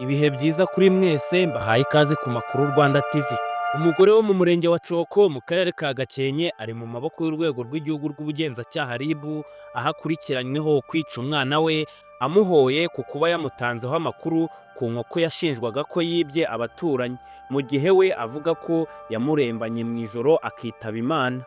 Ibihe byiza kuri mwese mbahaye ikaze ku makuru Rwandatv. Umugore wo mu murenge wa Coko mu karere ka Gakenke ari mu maboko y'urwego rw'igihugu rw'ubugenzacyaha RIB aho akurikiranyweho kwica umwana we amuhoye ku kuba yamutanzeho amakuru ku nkoko yashinjwaga ko yibye abaturanyi, mu gihe we avuga ko yamurembanye mu ijoro akitaba Imana.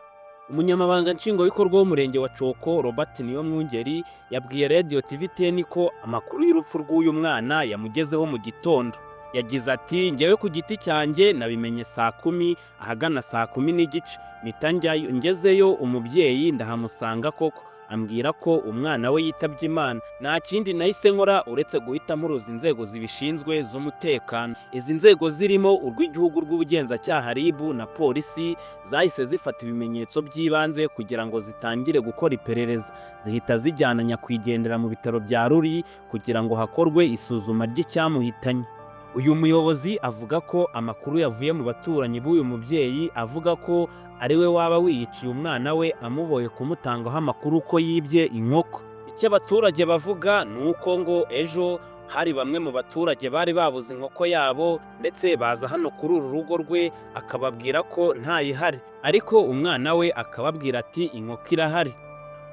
Umunyamabanga nshingwabikorwa w'umurenge wa Coko Robert Niyomwungeri yabwiye Radio TV10 ko amakuru y'urupfu rw'uyu mwana yamugezeho mu gitondo. Yagize ati njyewe ku giti cyanjye nabimenye saa 10 ahagana saa 10 n'igice mpita ngezeyo umubyeyi ndahamusanga koko ambwira ko umwana we yitabye Imana. Nta kindi nahise nkora uretse guhita mpuruza inzego zibishinzwe z'umutekano. Izi nzego zirimo urw'igihugu rw'ubugenzacyaha RIB na polisi zahise zifata ibimenyetso by'ibanze kugira ngo zitangire gukora iperereza. Zihita zijyana nyakwigendera mu bitaro bya Ruri kugira ngo hakorwe isuzuma ry'icyamuhitanye. Uyu muyobozi avuga ko amakuru yavuye mu baturanyi b'uyu mubyeyi avuga ko ari we waba wiyiciye umwana we amuboye kumutangaho amakuru ko yibye inkoko. Icyo abaturage bavuga ni uko ngo ejo hari bamwe mu baturage bari babuze inkoko yabo ndetse baza hano kuri uru rugo rwe akababwira ko ntayihari, ariko umwana we akababwira ati inkoko irahari.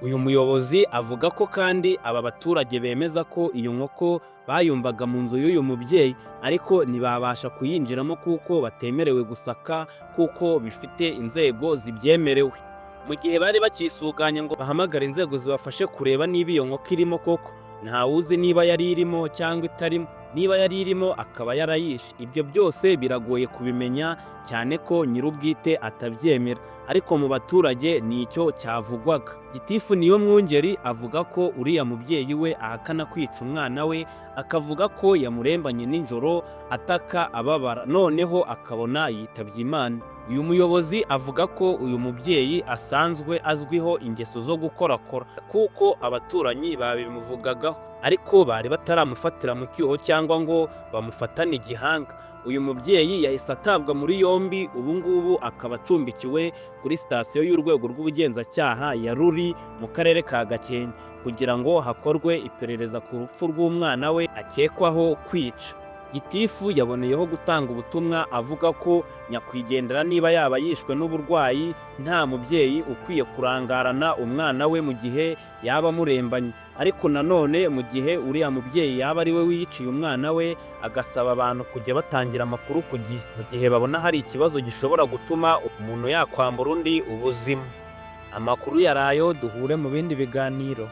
Uyu muyobozi avuga ko kandi aba baturage bemeza ko iyo nkoko bayumvaga mu nzu y'uyu mubyeyi ariko ntibabasha kuyinjiramo kuko batemerewe gusaka kuko bifite inzego zibyemerewe. Mu gihe bari bakisuganya ngo bahamagare inzego zibafashe kureba niba iyo nkoko irimo koko, ntawuzi niba yari irimo cyangwa itarimo. Niba yari irimo akaba yarayishe, ibyo byose biragoye kubimenya cyane ko nyir'ubwite atabyemera, ariko mu baturage nicyo cyavugwaga. Gitifu Niyomwungeri avuga ko uriya mubyeyi we ahakana kwica umwana we, akavuga ko yamurembanye nijoro ataka ababara noneho akabona yitabye Imana. Uyu muyobozi avuga ko uyu mubyeyi asanzwe azwiho ingeso zo gukorakora kuko abaturanyi babimuvugagaho, ariko bari bataramufatira mu cyuho cyangwa ngo bamufatane igihanga. Uyu mubyeyi yahise atabwa muri yombi, ubu ngubu akaba acumbikiwe kuri sitasiyo y'urwego rw'ubugenzacyaha ya Ruri mu karere ka Gakenke kugira ngo hakorwe iperereza ku rupfu rw'umwana we akekwaho kwica. Gitifu yaboneyeho gutanga ubutumwa avuga ko nyakwigendera niba yaba yishwe n'uburwayi nta mubyeyi ukwiye kurangarana umwana we mu gihe yaba amurembanye, ariko nanone mu gihe uriya mubyeyi yaba ari we wiyiciye umwana we agasaba abantu kujya batangira amakuru ku gihe mu gihe babona hari ikibazo gishobora gutuma umuntu yakwambura undi ubuzima. Amakuru yarayo, duhure mu bindi biganiro.